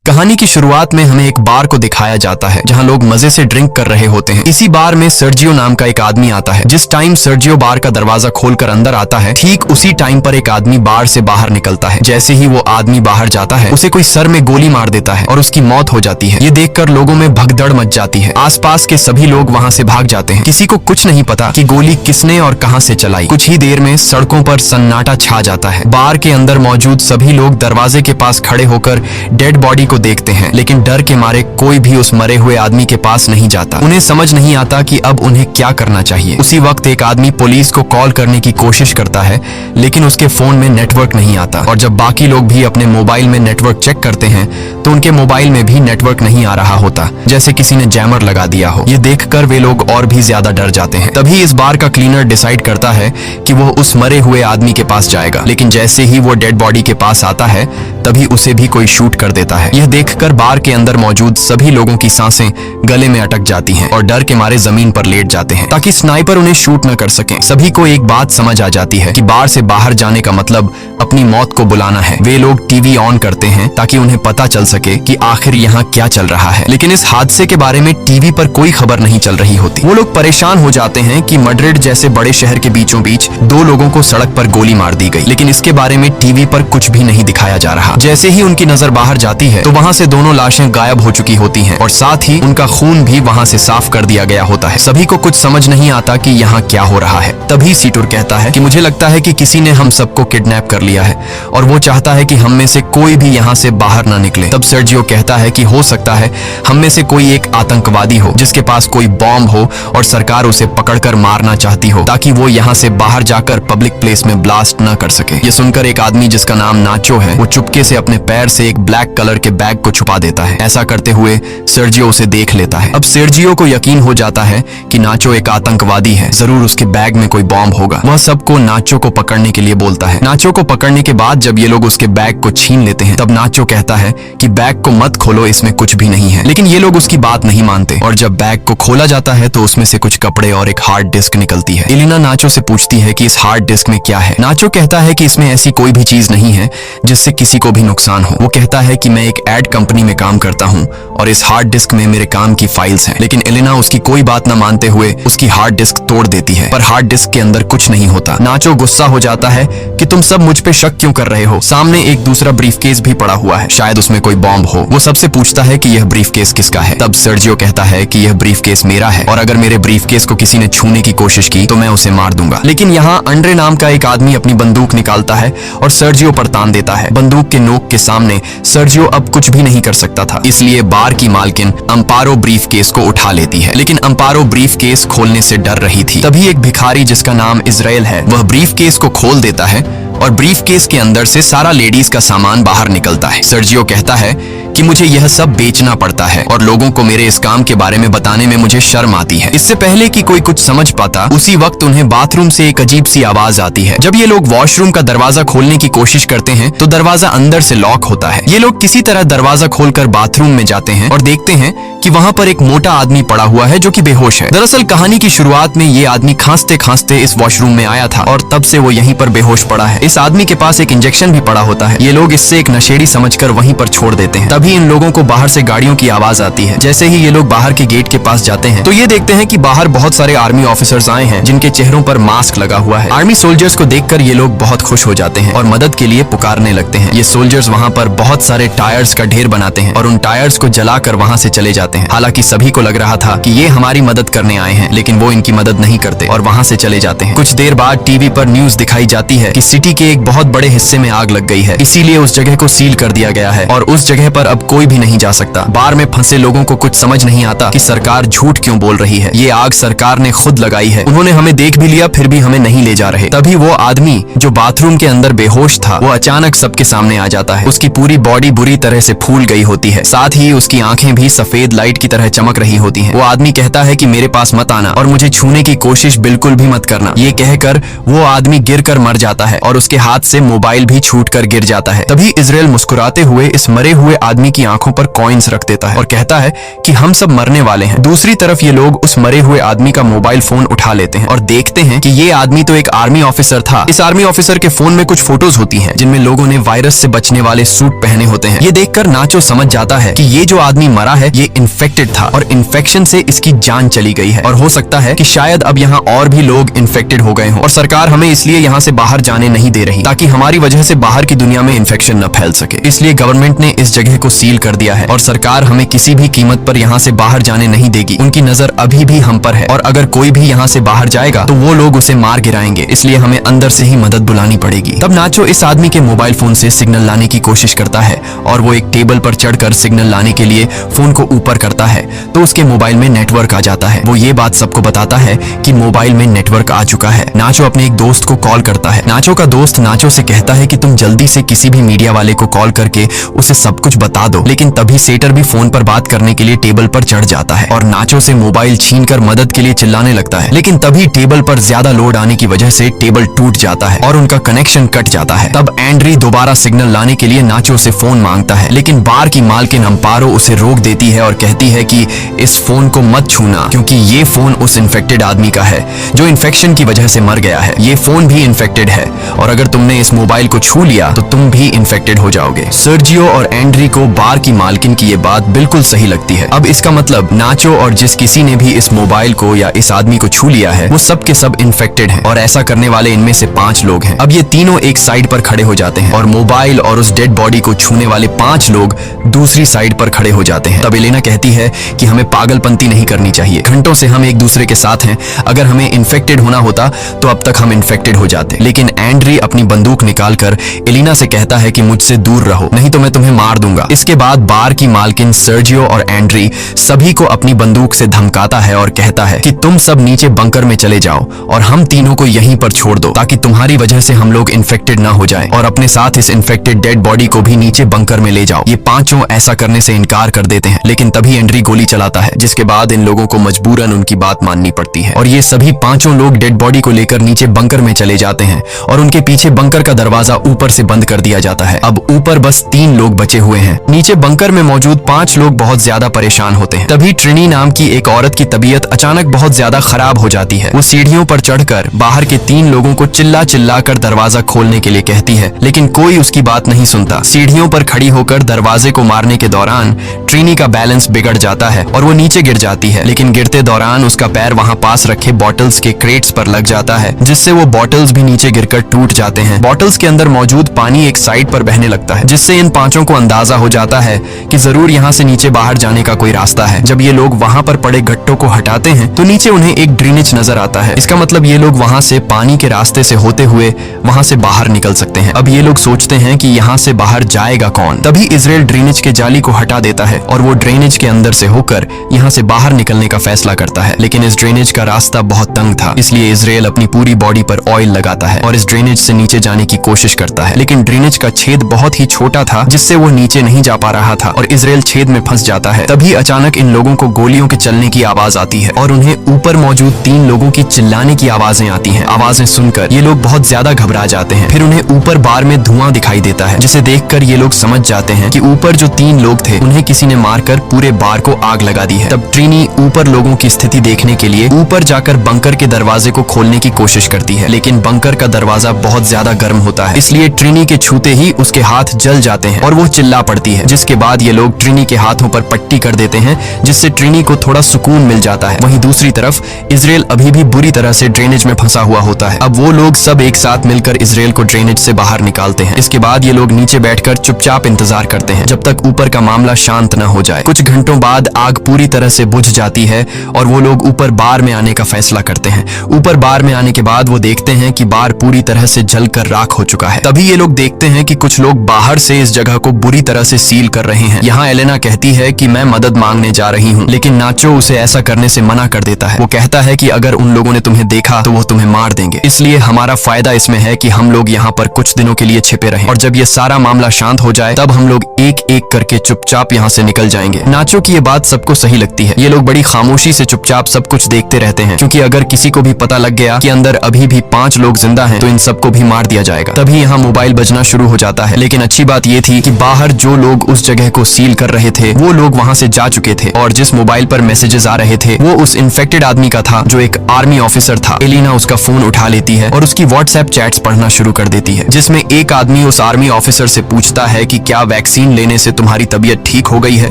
कहानी की शुरुआत में हमें एक बार को दिखाया जाता है जहां लोग मजे से ड्रिंक कर रहे होते हैं। इसी बार में सर्जियो नाम का एक आदमी आता है। जिस टाइम सर्जियो बार का दरवाजा खोलकर अंदर आता है, ठीक उसी टाइम पर एक आदमी बार से बाहर निकलता है। जैसे ही वो आदमी बाहर जाता है, उसे कोई सर में गोली मार देता है और उसकी मौत हो जाती है। ये देखकर लोगों में भगदड़ मच जाती है। आसपास के सभी लोग वहाँ से भाग जाते हैं। किसी को कुछ नहीं पता कि गोली किसने और कहाँ से चलाई। कुछ ही देर में सड़कों पर सन्नाटा छा जाता है। बार के अंदर मौजूद सभी लोग दरवाजे के पास खड़े होकर डेड बॉडी को देखते हैं, लेकिन डर के मारे कोई भी उस मरे हुए आदमी के पास नहीं जाता। उन्हें समझ नहीं आता कि अब उन्हें क्या करना चाहिए। उसी वक्त एक आदमी पुलिस को कॉल करने की कोशिश करता है, लेकिन उसके फोन में नेटवर्क नहीं आता। और जब बाकी लोग भी अपने मोबाइल में नेटवर्क चेक करते हैं तो उनके मोबाइल में भी नेटवर्क नहीं आ रहा होता, जैसे किसी ने जैमर लगा दिया हो। ये देखकर वे लोग और भी ज्यादा डर जाते हैं। तभी इस बार का क्लीनर डिसाइड करता है कि वो उस मरे हुए आदमी के पास जाएगा, लेकिन जैसे ही वो डेड बॉडी के पास आता है, तभी उसे भी कोई शूट कर देता है। यह देखकर बार के अंदर मौजूद सभी लोगों की सांसें गले में अटक जाती हैं और डर के मारे जमीन पर लेट जाते हैं ताकि स्नाइपर उन्हें शूट न कर सके। सभी को एक बात समझ आ जाती है कि बार से बाहर जाने का मतलब अपनी मौत को बुलाना है। वे लोग टीवी ऑन करते हैं ताकि उन्हें पता चल सके कि आखिर यहाँ क्या चल रहा है, लेकिन इस हादसे के बारे में टीवी पर कोई खबर नहीं चल रही होती। वो लोग परेशान हो जाते हैं कि मैड्रिड जैसे बड़े शहर के बीचों बीच दो लोगों को सड़क पर गोली मार दी गई, लेकिन इसके बारे में टीवी पर कुछ भी नहीं दिखाया जा रहा। जैसे ही उनकी नजर बाहर जाती है तो वहाँ से दोनों लाशें गायब हो चुकी होती हैं और साथ ही उनका खून भी वहाँ से साफ कर दिया गया होता है। सभी को कुछ समझ नहीं आता कि यहाँ क्या हो रहा है। तभी सीटुर कहता है कि मुझे लगता है कि किसी ने हम सबको किडनैप कर लिया है और वो चाहता है कि हम में से कोई भी यहाँ से बाहर ना निकले। तब सर्जियो कहता है कि हो सकता है हम में से कोई एक आतंकवादी हो जिसके पास कोई बॉम्ब हो और सरकार उसे पकड़कर मारना चाहती हो ताकि वो यहाँ से बाहर जाकर पब्लिक प्लेस में ब्लास्ट न कर सके। ये सुनकर एक आदमी जिसका नाम नाचो है, वो चुपके से अपने पैर से एक ब्लैक कलर के बैग को छुपा देता है। ऐसा करते हुए सर्जियो उसे देख लेता है। अब सर्जियो को यकीन हो जाता है कि नाचो एक आतंकवादी है, जरूर उसके बैग में कोई बॉम्ब होगा। वह सबको नाचो को पकड़ने के लिए बोलता है। नाचो को पकड़ने के बाद जब ये लोग उसके बैग को छीन लेते हैं, तब नाचो कहता है कि बैग को मत खोलो, इसमें कुछ भी नहीं है। लेकिन ये लोग उसकी बात नहीं मानते और जब बैग को खोला जाता है तो उसमें से कुछ कपड़े और एक हार्ड डिस्क निकलती है। एलिना नाचो से पूछती है कि इस हार्ड डिस्क में क्या है। नाचो कहता है कि इसमें ऐसी कोई भी चीज नहीं है जिससे किसी को भी नुकसान हो। वो कहता है कि मैं एक एड कंपनी में काम करता हूँ और इस हार्ड डिस्क में मेरे काम की फाइल्स हैं। लेकिन एलिना उसकी कोई बात न मानते हुए उसकी हार्ड डिस्क तोड़ देती है, पर हार्ड डिस्क के अंदर कुछ नहीं होता। नाचो गुस्सा हो जाता है कि तुम सब मुझ पे शक क्यों कर रहे हो। सामने एक दूसरा ब्रीफकेस भी पड़ा हुआ है, शायद उसमें कोई बॉम्ब हो। वो सबसे पूछता है कि यह ब्रीफकेस किसका है। तब सर्जियो कहता है कि यह ब्रीफकेस मेरा है और अगर मेरे ब्रीफकेस को किसी ने छूने की कोशिश की तो मैं उसे मार दूंगा। लेकिन यहाँ अंड्रे नाम का एक आदमी अपनी बंदूक निकालता है और सर्जियो पर तान देता है। बंदूक के नोक के सामने सर्जियो अब कुछ भी नहीं कर सकता था, इसलिए बार की मालकिन अम्पारो ब्रीफकेस को उठा लेती है। लेकिन अम्पारो ब्रीफकेस खोलने से डर रही थी। तभी एक भिखारी जिसका नाम इजराइल है, वह ब्रीफकेस को खोल देता है और ब्रीफकेस के अंदर से सारा लेडीज का सामान बाहर निकलता है। सर्जियो कहता है कि मुझे यह सब बेचना पड़ता है और लोगों को मेरे इस काम के बारे में बताने में मुझे शर्म आती है। इससे पहले कि कोई कुछ समझ पाता, उसी वक्त उन्हें बाथरूम से एक अजीब सी आवाज आती है। जब ये लोग वॉशरूम का दरवाजा खोलने की कोशिश करते हैं तो दरवाजा अंदर से लॉक होता है। ये लोग किसी तरह दरवाजा खोलकर बाथरूम में जाते हैं और देखते हैं कि वहाँ पर एक मोटा आदमी पड़ा हुआ है जो कि बेहोश है। दरअसल कहानी की शुरुआत में ये आदमी खांसते खांसते इस वॉशरूम में आया था और तब से वो यहीं पर बेहोश पड़ा है। इस आदमी के पास एक इंजेक्शन भी पड़ा होता है। ये लोग इससे एक नशेड़ी समझकर वहीं पर छोड़ देते हैं। तभी इन लोगों को बाहर से गाड़ियों की आवाज आती है। जैसे ही ये लोग बाहर के गेट के पास जाते हैं तो ये देखते हैं कि बाहर बहुत सारे आर्मी ऑफिसर्स आए हैं जिनके चेहरों पर मास्क लगा हुआ है। आर्मी सोल्जर्स को देखकर ये लोग बहुत खुश हो जाते हैं और मदद के लिए पुकारने लगते हैं। ये सोल्जर्स वहाँ पर बहुत सारे टायर्स का ढेर बनाते हैं और उन टायर्स को जलाकर वहाँ से चले जाते हैं। हालांकि सभी को लग रहा था कि ये हमारी मदद करने आए हैं, लेकिन वो इनकी मदद नहीं करते और वहाँ से चले जाते हैं। कुछ देर बाद टीवी पर न्यूज दिखाई जाती है कि सिटी के एक बहुत बड़े हिस्से में आग लग गई है, इसीलिए उस जगह को सील कर दिया गया है और उस जगह पर अब कोई भी नहीं जा सकता। बार में फंसे लोगों को कुछ समझ नहीं आता कि सरकार झूठ क्यों बोल रही है। ये आग सरकार ने खुद लगाई है, उन्होंने हमें देख भी लिया फिर भी हमें नहीं ले जा रहे। तभी वो आदमी जो बाथरूम के अंदर बेहोश था, वो अचानक सबके सामने आ जाता है। उसकी पूरी बॉडी बुरी तरह से फूल गई होती है, साथ ही उसकी आंखें भी सफेद लाइट की तरह चमक रही होती हैं। वो आदमी कहता है कि मेरे पास मत आना और मुझे छूने की कोशिश बिल्कुल भी मत करना। ये कहकर वो आदमी गिरकर मर जाता है और उसके हाथ से मोबाइल भी छूटकर गिर जाता है। तभी इजराइल मुस्कुराते हुए इस मरे हुए आदमी आदमी की आंखों पर कॉइन्स रख देता है और कहता है कि हम सब मरने वाले हैं। दूसरी तरफ ये लोग उस मरे हुए आदमी का मोबाइल फोन उठा लेते हैं और देखते हैं कि ये आदमी तो एक आर्मी ऑफिसर था। इस आर्मी ऑफिसर के फोन में कुछ फोटोज होती हैं जिनमें लोगों ने वायरस से बचने वाले सूट पहने होते हैं। ये देखकर नाचो समझ जाता है कि ये जो आदमी मरा है ये इन्फेक्टेड था और इन्फेक्शन से इसकी जान चली गई है और हो सकता है कि शायद अब यहाँ और भी लोग इन्फेक्टेड हो गए हों और सरकार हमें इसलिए यहाँ से बाहर जाने नहीं दे रही ताकि हमारी वजह से बाहर की दुनिया में इन्फेक्शन न फैल सके। इसलिए गवर्नमेंट ने इस जगह को सील कर दिया है और सरकार हमें किसी भी कीमत पर यहाँ से बाहर जाने नहीं देगी। उनकी नजर अभी भी हम पर है और अगर कोई भी यहाँ से बाहर जाएगा तो वो लोग उसे मार गिराएंगे, इसलिए हमें अंदर से ही मदद बुलानी पड़ेगी। तब नाचो इस आदमी के मोबाइल फोन से सिग्नल लाने की कोशिश करता है और वो एक टेबल पर चढ़कर सिग्नल लाने के लिए फोन को ऊपर करता है तो उसके मोबाइल में नेटवर्क आ जाता है। वो ये बात सबको बताता है कि मोबाइल में नेटवर्क आ चुका है। नाचो अपने एक दोस्त को कॉल करता है। नाचो का दोस्त नाचो से कहता है कि तुम जल्दी से किसी भी मीडिया वाले को कॉल करके उसे सब कुछ बता दो, लेकिन तभी सेटर भी फोन पर बात करने के लिए टेबल पर चढ़ जाता है और नाचो से मोबाइल छीनकर मदद के लिए चिल्लाने लगता है। लेकिन तभी टेबल पर ज्यादा लोड आने की वजह से टेबल टूट जाता है और उनका कनेक्शन कट जाता है। तब एंड्री दोबारा सिग्नल लाने के लिए नाचो से फोन मांगता है, लेकिन बार की मालकिन अम्पारो उसे रोक देती है और कहती है कि इस फोन को मत छूना क्योंकि ये फोन उस इन्फेक्टेड आदमी का है जो इन्फेक्शन की वजह से मर गया है। ये फोन भी इन्फेक्टेड है और अगर तुमने इस मोबाइल को छू लिया तो तुम भी इन्फेक्टेड हो जाओगे। सर्जियो और एंड्री को बार की मालकिन की ये बात बिल्कुल सही लगती है। अब इसका मतलब नाचो और जिस किसी ने भी इस मोबाइल को या इस आदमी को छू लिया है वो सब के सब इन्फेक्टेड हैं और ऐसा करने वाले इनमें से 5 लोग हैं। अब ये तीनों एक साइड पर खड़े हो जाते हैं और मोबाइल और उस डेड बॉडी को छूने वाले 5 लोग दूसरी साइड पर खड़े हो जाते हैं। तब एलेना कहती है कि हमें पागलपंती नहीं करनी चाहिए, घंटों से हम एक दूसरे के साथ हैं, अगर हमें इन्फेक्टेड होना होता तो अब तक हम इन्फेक्टेड हो जाते। लेकिन एंड्री अपनी बंदूक निकालकर एलेना से कहता है कि मुझसे दूर रहो नहीं तो मैं तुम्हें मार दूंगा। इसके बाद बार की मालकिन सर्जियो और एंड्री सभी को अपनी बंदूक से धमकाता है और कहता है कि तुम सब नीचे बंकर में चले जाओ और हम तीनों को यहीं पर छोड़ दो ताकि तुम्हारी वजह से हम लोग इन्फेक्टेड ना हो जाएं और अपने साथ इस इन्फेक्टेड डेड बॉडी को भी नीचे बंकर में ले जाओ। ये पांचों ऐसा करने से इनकार कर देते हैं, लेकिन तभी एंड्री गोली चलाता है जिसके बाद इन लोगों को मजबूरन उनकी बात माननी पड़ती है और ये सभी पांचों लोग डेड बॉडी को लेकर नीचे बंकर में चले जाते हैं और उनके पीछे बंकर का दरवाजा ऊपर से बंद कर दिया जाता है। अब ऊपर बस 3 लोग बचे हुए हैं। नीचे बंकर में मौजूद 5 लोग बहुत ज्यादा परेशान होते हैं। तभी ट्रिनी नाम की एक औरत की तबीयत अचानक बहुत ज्यादा खराब हो जाती है। वो सीढ़ियों पर चढ़कर बाहर के 3 लोगों को चिल्ला चिल्ला कर दरवाजा खोलने के लिए कहती है, लेकिन कोई उसकी बात नहीं सुनता। सीढ़ियों पर खड़ी होकर दरवाजे को मारने के दौरान ट्रिनी का बैलेंस बिगड़ जाता है और वो नीचे गिर जाती है, लेकिन गिरते दौरान उसका पैर वहां पास रखे बॉटल्स के क्रेट्स पर लग जाता है जिससे वो बॉटल्स भी नीचे गिरकर टूट जाते हैं। बॉटल्स के अंदर मौजूद पानी एक साइड पर बहने लगता है जिससे इन 5 को अंदाजा हो जाता है कि जरूर यहाँ से नीचे बाहर जाने का कोई रास्ता है। जब ये लोग वहाँ पर पड़े गट्टों को हटाते हैं तो नीचे उन्हें एक ड्रेनेज नजर आता है। इसका मतलब ये लोग वहाँ से पानी के रास्ते से होते हुए वहाँ से बाहर निकल सकते हैं। अब ये लोग सोचते हैं कि यहाँ से बाहर जाएगा कौन। तभी इजराइल ड्रेनेज के जाली को हटा देता है और वो ड्रेनेज के अंदर से होकर यहाँ से बाहर निकलने का फैसला करता है, लेकिन इस ड्रेनेज का रास्ता बहुत तंग था, इसलिए इजराइल अपनी पूरी बॉडी पर ऑयल लगाता है और इस ड्रेनेज से नीचे जाने की कोशिश करता है, लेकिन ड्रेनेज का छेद बहुत ही छोटा था जिससे वो नीचे नहीं जा पा रहा था और इजराइल छेद में फंस जाता है। तभी अचानक इन लोगों को गोलियों के चलने की आवाज आती है और उन्हें ऊपर मौजूद 3 लोगों की चिल्लाने की आवाजें आती हैं। आवाजें सुनकर ये लोग बहुत ज्यादा घबरा जाते हैं। फिर उन्हें ऊपर बार में धुआं दिखाई देता है जिसे देखकर ये लोग समझ जाते हैं कि ऊपर जो 3 लोग थे उन्हें किसी ने मारकर पूरे बार को आग लगा दी है। तब ट्रिनी ऊपर लोगों की स्थिति देखने के लिए ऊपर जाकर बंकर के दरवाजे को खोलने की कोशिश करती है, लेकिन बंकर का दरवाजा बहुत ज्यादा गर्म होता है, इसलिए ट्रिनी के छूते ही उसके हाथ जल जाते हैं और वो चिल्ला पड़ती है, जिसके बाद ये लोग ट्रिनी के हाथों पर पट्टी कर देते हैं जिससे ट्रिनी को थोड़ा सुकून मिल जाता है। वहीं दूसरी तरफ इजराइल अभी भी बुरी तरह से ड्रेनेज में फंसा हुआ होता है। अब वो लोग सब एक साथ मिलकर इजराइल को ड्रेनेज से बाहर निकालते हैं। इसके बाद ये लोग नीचे बैठकर चुपचाप इंतजार करते हैं जब तक ऊपर का मामला शांत न हो जाए। कुछ घंटों बाद आग पूरी तरह से बुझ जाती है और वो लोग ऊपर बार में आने का फैसला करते हैं। ऊपर बार में आने के बाद वो देखते हैं कि बार पूरी तरह से जलकर राख हो चुका है। तभी ये लोग देखते हैं कि कुछ लोग बाहर से इस जगह को बुरी तरह से सील कर रहे हैं। यहाँ एलेना कहती है कि मैं मदद मांगने जा रही हूँ, लेकिन नाचो उसे ऐसा करने से मना कर देता है। वो कहता है कि अगर उन लोगों ने तुम्हें देखा तो वो तुम्हें मार देंगे, इसलिए हमारा फायदा इसमें है कि हम लोग यहाँ पर कुछ दिनों के लिए छिपे रहें और जब ये सारा मामला शांत हो जाए तब हम लोग एक एक करके चुपचाप यहाँ से निकल जाएंगे। नाचो की ये बात सबको सही लगती है। ये लोग बड़ी खामोशी से चुपचाप सब कुछ देखते रहते हैं क्योंकि अगर किसी को भी पता लग गया कि अंदर अभी भी 5 लोग जिंदा हैं तो इन सबको भी मार दिया जाएगा। तभी यहाँ मोबाइल बजना शुरू हो जाता है, लेकिन अच्छी बात ये थी कि बाहर जो लोग लोग उस जगह को सील कर रहे थे वो लोग वहां से जा चुके थे, और जिस मोबाइल पर मैसेजेस आ रहे थे वो उस इन्फेक्टेड आदमी का था जो एक आर्मी ऑफिसर था। एलिना उसका फोन उठा लेती है और उसकी व्हाट्सएप चैट्स पढ़ना शुरू कर देती है, जिसमें एक आदमी उस आर्मी ऑफिसर से पूछता है कि क्या वैक्सीन लेने से तुम्हारी तबीयत ठीक हो गई है।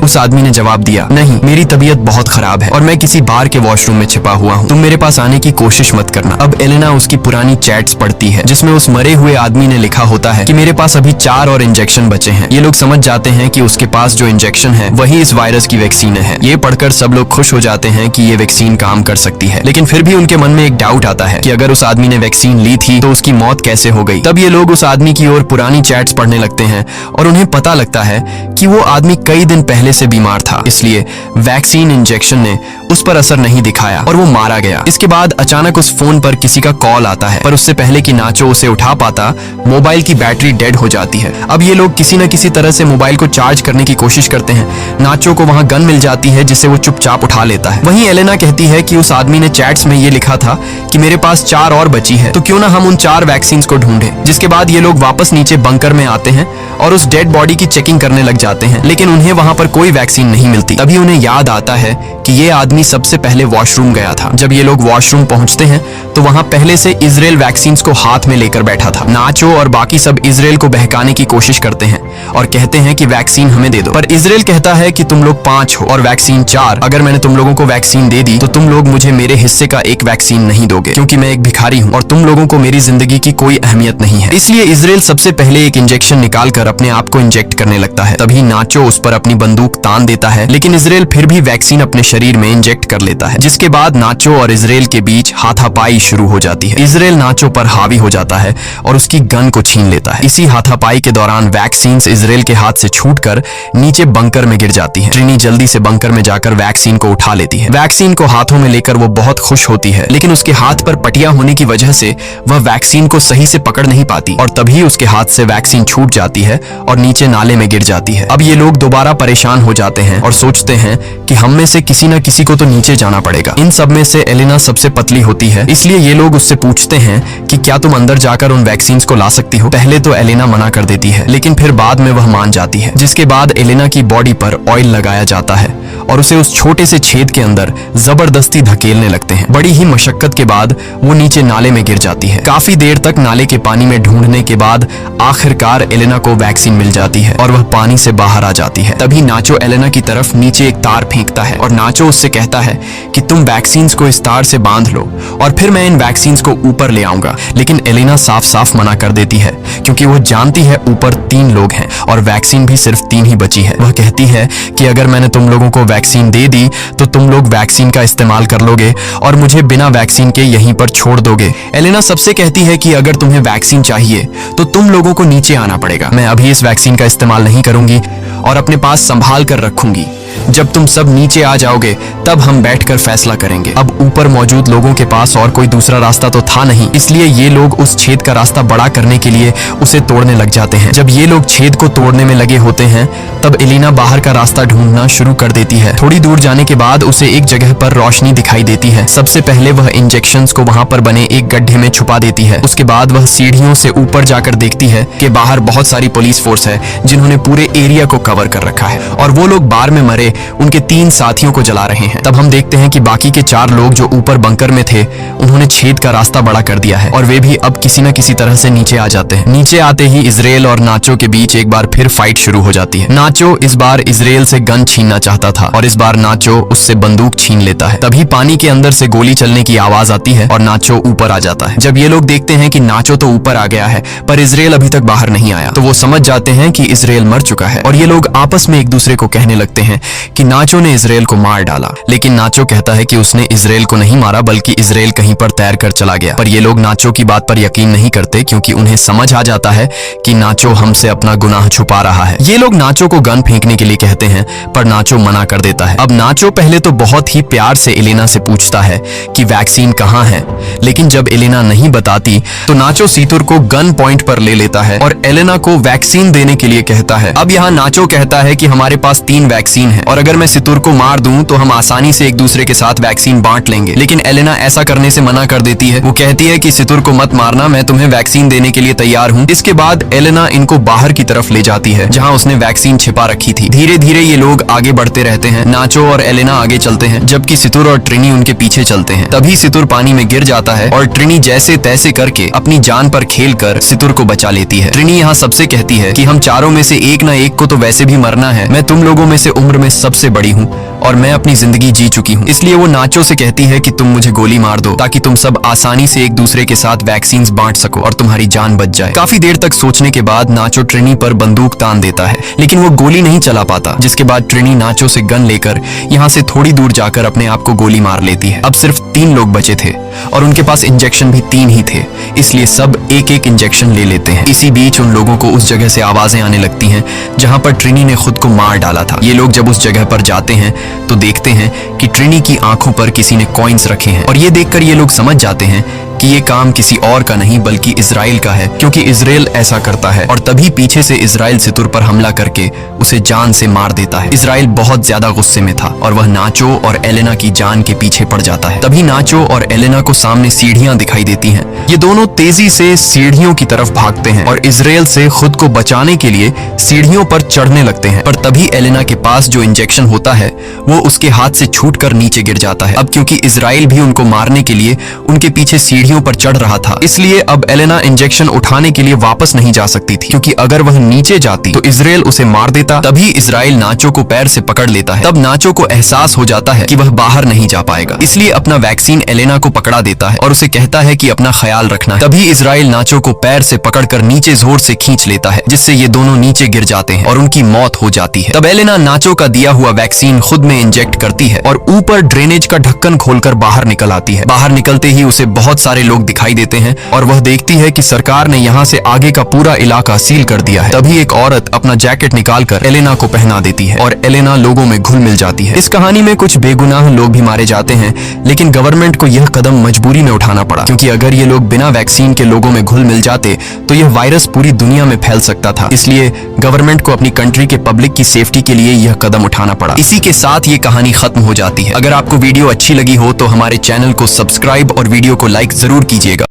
उस आदमी ने जवाब दिया, नहीं, मेरी तबीयत बहुत खराब है और मैं किसी बार के वॉशरूम में छिपा हुआ हूँ, तुम मेरे पास आने की कोशिश मत करना। अब एलिना उसकी पुरानी चैट्स पढ़ती है जिसमें उस मरे हुए आदमी ने लिखा होता है कि मेरे पास अभी 4 और इंजेक्शन बचे हैं। ये लोग समझ जाते हैं कि उसके पास जो इंजेक्शन है वही इस वायरस की वैक्सीन है। ये पढ़कर सब लोग खुश हो जाते हैं कि ये वैक्सीन काम कर सकती है, लेकिन फिर भी उनके मन में एक डाउट आता है कि अगर उस आदमी ने वैक्सीन ली थी तो उसकी मौत कैसे हो गई। तब ये लोग उस आदमी की ओर पुरानी चैट्स पढ़ने लगते हैं और उन्हें पता लगता है कि वो आदमी कई दिन पहले से बीमार था, इसलिए वैक्सीन इंजेक्शन ने उस पर असर नहीं दिखाया और वो मारा गया। इसके बाद अचानक उस फोन पर किसी का कॉल आता है, पर उससे पहले कि नाचो उसे उठा पाता, मोबाइल की बैटरी डेड हो जाती है। अब ये लोग किसी न किसी तरह से मोबाइल को चार्ज करने की कोशिश करते हैं। नाचो को वहां गन मिल जाती है जिसे वो चुपचाप उठा लेता है। वहीं एलेना कहती है कि उस आदमी ने चैट्स में ये लिखा था कि मेरे पास 4 और बची है, तो क्यों ना हम उन 4 वैक्सीन को ढूंढें। जिसके बाद ये लोग वापस नीचे बंकर में आते हैं और उस डेड बॉडी की चेकिंग करने लग जाते हैं, लेकिन उन्हें वहां पर कोई वैक्सीन नहीं मिलती। तभी उन्हें याद आता है कि ये आदमी सबसे पहले वॉशरूम गया था। जब ये लोग वॉशरूम पहुंचते हैं तो वहां पहले से इजराइल वैक्सीन को हाथ में लेकर बैठा था। नाचो और बाकी सब इजराइल को बहकाने की कोशिश करते हैं और कहते हैं कि वैक्सीन हमें दे दो, पर इजराइल कहता है कि तुम लोग 5 हो और वैक्सीन 4। अगर मैंने तुम लोगों को वैक्सीन दे दी तो तुम लोग मुझे मेरे हिस्से का एक वैक्सीन नहीं दोगे, क्योंकि मैं एक भिखारी हूँ और तुम लोगों को मेरी जिंदगी की कोई अहमियत नहीं है। इसलिए इजराइल सबसे पहले एक इंजेक्शन निकालकर अपने आप को इंजेक्ट करने लगता है। तभी नाचो उस पर अपनी बंदूक तान देता है, लेकिन इजराइल फिर भी वैक्सीन अपने शरीर में इंजेक्ट कर लेता है। जिसके बाद नाचो और इजराइल के बीच हाथापाई शुरू हो जाती है। इजराइल नाचो पर हावी हो जाता है और उसकी गन को छीन लेता है। इसी हाथापाई के दौरान वैक्सीन इजराइल के हाथ से छूटकर नीचे बंकर में गिर जाती है। ट्रिनी जल्दी से बंकर में जाकर वैक्सीन को उठा लेती है। वैक्सीन को हाथों में लेकर वो बहुत खुश होती है, लेकिन उसके हाथ पर पटिया होने की वजह से वह वैक्सीन को सही से पकड़ नहीं पाती और तभी उसके हाथ से वैक्सीन छूट जाती है और नीचे नाले में गिर जाती है। अब ये लोग दोबारा परेशान हो जाते हैं और सोचते हैं कि हम में से किसी न किसी को तो नीचे जाना पड़ेगा। इन सब में से एलिना सबसे पतली होती है, इसलिए ये लोग उससे पूछते हैं कि क्या तुम अंदर जाकर उन वैक्सीन को ला सकती हो। पहले तो एलिना मना कर देती है, लेकिन फिर बाद में वह मान जाती है। जिसके बाद एलिना की बॉडी पर ऑयल लगाया जाता है और उसे उस छोटे से छेद के अंदर जबरदस्ती धकेलने लगते हैं। बड़ी ही मशक्कत के बाद वो नीचे नाले में गिर जाती है। काफी देर तक नाले के पानी में ढूंढने के बाद आखिरकार एलिना को वैक्सीन मिल जाती है और वह पानी से बाहर आ जाती है। तभी नाचो एलिना की तरफ नीचे एक तार फेंकता है और नाचो उससे कहता है कि तुम वैक्सीन को इस तार से बांध लो और फिर मैं इन वैक्सीन को ऊपर ले आऊंगा। लेकिन एलिना साफ साफ मना कर देती है, क्योंकि वो जानती है ऊपर 3 लोग हैं और वैक्सीन भी सिर्फ 3 ही बची है। वह कहती है कि अगर मैंने तुम लोगों को वैक्सीन दे दी तो तुम लोग वैक्सीन का इस्तेमाल कर लोगे और मुझे बिना वैक्सीन के यहीं पर छोड़ दोगे। एलिना सबसे कहती है कि अगर तुम्हें वैक्सीन चाहिए तो तुम लोगों को नीचे आना पड़ेगा। मैं अभी इस वैक्सीन का इस्तेमाल नहीं करूंगी और अपने पास संभाल कर रखूंगी। जब तुम सब नीचे आ जाओगे तब हम बैठकर फैसला करेंगे। अब ऊपर मौजूद लोगों के पास और कोई दूसरा रास्ता तो था नहीं, इसलिए ये लोग उस छेद का रास्ता बड़ा करने के लिए उसे तोड़ने लग जाते हैं। जब ये लोग छेद को तोड़ने में लगे होते हैं तब एलिना बाहर का रास्ता ढूंढना शुरू कर देती है। थोड़ी दूर जाने के बाद उसे एक जगह पर रोशनी दिखाई देती है। सबसे पहले वह इंजेक्शंस को वहां पर बने एक गड्ढे में छुपा देती है। उसके बाद वह सीढ़ियों से ऊपर जाकर देखती है कि बाहर बहुत सारी पुलिस फोर्स है जिन्होंने पूरे एरिया को कवर कर रखा है और वो लोग बार में मरे उनके 3 साथियों को जला रहे हैं। तब हम देखते हैं कि बाकी के 4 लोग जो ऊपर बंकर में थे उन्होंने छेद का रास्ता बड़ा कर दिया है और वे भी अब किसी न किसी तरह से नीचे आ जाते हैं। नीचे आते ही इजराइल और नाचो के बीच एक बार फिर फाइट शुरू हो जाती है। नाचो इस बार इजराइल से गन छीनना चाहता था और इस बार नाचो उससे बंदूक छीन लेता है। तभी पानी के अंदर से गोली चलने की आवाज आती है और नाचो ऊपर आ जाता है। जब ये लोग देखते हैं कि नाचो तो ऊपर आ गया है पर इजराइल अभी तक बाहर नहीं आया, तो वो समझ जाते हैं कि इजराइल मर चुका है और ये लोग आपस में एक दूसरे को कहने लगते हैं कि नाचो ने इजराइल को मार डाला। लेकिन नाचो कहता है कि उसने इजराइल को नहीं मारा बल्कि इजराइल कहीं पर तैर कर चला गया। पर ये लोग नाचो की बात पर यकीन नहीं करते, क्योंकि उन्हें समझ आ जाता है कि नाचो हमसे अपना गुनाह छुपा रहा है। ये लोग नाचो को गन फेंकने के लिए कहते हैं पर नाचो मना कर देता है। अब नाचो पहले तो बहुत ही प्यार से एलिना से पूछता है कि वैक्सीन कहाँ है, लेकिन जब एलिना नहीं बताती तो नाचो सीतुर को गन पॉइंट पर ले लेता है और एलिना को वैक्सीन देने के लिए कहता है। अब यहाँ नाचो कहता है कि हमारे पास 3 वैक्सीन है और अगर मैं सितुर को मार दूं तो हम आसानी से एक दूसरे के साथ वैक्सीन बांट लेंगे। लेकिन एलेना ऐसा करने से मना कर देती है। वो कहती है कि सितुर को मत मारना, मैं तुम्हें वैक्सीन देने के लिए तैयार हूँ। इसके बाद एलेना इनको बाहर की तरफ ले जाती है जहाँ उसने वैक्सीन छिपा रखी थी। धीरे धीरे ये लोग आगे बढ़ते रहते हैं। नाचो और एलेना आगे चलते हैं जबकि सितुर और ट्रिनी उनके पीछे चलते हैं। तभी सितुर पानी में गिर जाता है और ट्रिनी जैसे तैसे करके अपनी जान पर खेलकर सितुर को बचा लेती है। ट्रिनी यहाँ सबसे कहती है कि हम चारों में से एक ना एक को तो वैसे भी मरना है। मैं तुम लोगों में से उम्र में सबसे बड़ी हूँ और मैं अपनी जिंदगी जी चुकी हूँ, इसलिए वो नाचो से कहती है कि तुम मुझे गोली मार दो ताकि तुम सब आसानी से एक दूसरे के साथ वैक्सीन बांट सको और तुम्हारी जान बच जाए। काफी देर तक सोचने के बाद नाचो ट्रिनी पर बंदूक तान देता है, लेकिन वो गोली नहीं चला पाता। जिसके बाद ट्रिनी नाचो से गन लेकर यहाँ से थोड़ी दूर जाकर अपने आप को गोली मार लेती है। अब सिर्फ 3 लोग बचे थे और उनके पास इंजेक्शन भी 3 ही थे, इसलिए सब एक एक इंजेक्शन ले लेते हैं। इसी बीच उन लोगों को उस जगह से आवाजें आने लगती हैं जहां पर ट्रिनी ने खुद को मार डाला था। ये लोग जब उस जगह पर जाते हैं तो देखते हैं कि ट्रिनी की आंखों पर किसी ने कॉइन्स रखे हैं और ये देखकर ये लोग समझ जाते हैं कि ये काम किसी और का नहीं बल्कि इजराइल का है, क्योंकि इजराइल ऐसा करता है। और तभी पीछे से इजराइल सितुर पर हमला करके उसे जान से मार देता है। इजराइल बहुत ज्यादा गुस्से में था और वह नाचो और एलेना की जान के पीछे पड़ जाता है। तभी नाचो और एलेना को सामने सीढ़ियां दिखाई देती हैं। ये दोनों तेजी से सीढ़ियों की तरफ भागते हैं और इजराइल से खुद को बचाने के लिए सीढ़ियों पर चढ़ने लगते हैं। पर तभी एलेना के पास जो इंजेक्शन होता है वो उसके हाथ से छूटकर नीचे गिर जाता है। अब क्योंकि इजराइल भी उनको मारने के लिए उनके पीछे सीढ़ियों पर चढ़ रहा था, इसलिए अब एलेना इंजेक्शन उठाने के लिए वापस नहीं जा सकती थी, क्योंकि अगर वह नीचे जाती तो इजराइल उसे मार देता। तभी इजराइल नाचो को पैर से पकड़ लेता है। तब नाचो को एहसास हो जाता है कि वह बाहर नहीं जा पाएगा, इसलिए अपना वैक्सीन एलेना को पकड़ा देता है और उसे कहता है कि अपना ख्याल रखना है। तभी इजराइल नाचो को पैर से पकड़कर नीचे जोर से खींच लेता है, जिससे ये दोनों नीचे गिर जाते हैं और उनकी मौत हो जाती है। तब एलेना नाचो का दिया हुआ वैक्सीन खुद में इंजेक्ट करती है और ऊपर ड्रेनेज का ढक्कन खोलकर बाहर निकल आती है। बाहर निकलते ही उसे बहुत सारे लोग दिखाई देते हैं और वह देखती है कि सरकार ने यहाँ से आगे का पूरा इलाका सील कर दिया है। तभी एक औरत अपना जैकेट निकालकर एलेना को पहना देती है और एलेना लोगों में घुल मिल जाती है। इस कहानी में कुछ बेगुनाह लोग भी मारे जाते हैं, लेकिन गवर्नमेंट को यह कदम मजबूरी में उठाना पड़ा, क्योंकि अगर ये लोग बिना वैक्सीन के लोगों में घुल मिल जाते तो यह वायरस पूरी दुनिया में फैल सकता था। इसलिए गवर्नमेंट को अपनी कंट्री के पब्लिक की सेफ्टी के लिए यह कदम उठाना पड़ा। इसी के साथ ये कहानी खत्म हो जाती है। अगर आपको वीडियो अच्छी लगी हो तो हमारे चैनल को सब्सक्राइब और वीडियो को लाइक जरूर कीजिएगा।